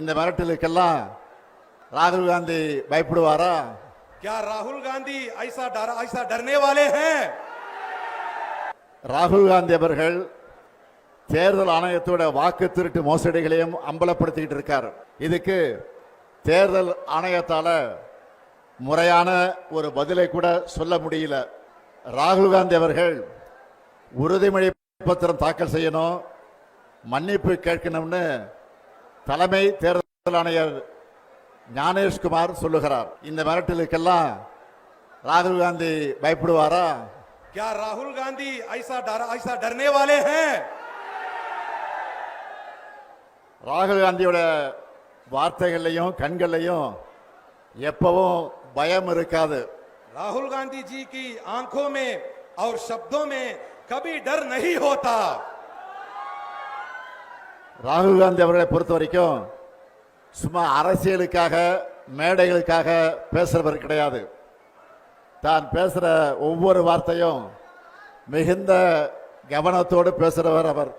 இந்த மிரட்டலுக்கெல்லாம் ராகுல் காந்தி பயப்படுவாரா? क्या राहुल गांधी ऐसा डरने वाले हैं? ராகுல் காந்தி அவர்கள் தேர்தல் ஆணையத்தோட வாக்கு திருட்டு மோசடிகளையும் அம்பலப்படுத்திக்கிட்டு இருக்கார். இதுக்கு தேர்தல் ஆணையத்தால முறையான ஒரு பதிலை கூட சொல்ல முடியல. ராகுல் காந்தி அவர்கள் உறுதிமொழி பத்திரம் தாக்கல் செய்யணும், மன்னிப்பு கேட்கணும்னு தலைமை தேர்தல் ஆணையர் ஞானேஷ்குமார் சொல்லுகிறார். இந்த மிரட்டலுக்கெல்லாம் ராகுல் காந்தி பயப்படுவாரா? क्या राहुल गांधी ऐसा डरने वाले हैं? ராகுல் காந்தியோட வார்த்தைகள்லையும் கண்கள்லையும் எப்பவும் பயம் இருக்காது. राहुल गांधी जी की आंखों में और शब्दों में कभी डर नहीं होता. ராகுல் காந்தி அவர்களை பொறுத்த வரைக்கும் சும்மா அரசியலுக்காக மேடைகளுக்காக பேசுறவர் கிடையாது. தான் பேசுற ஒவ்வொரு வார்த்தையும் மிகுந்த கவனத்தோடு பேசுறவர் அவர்.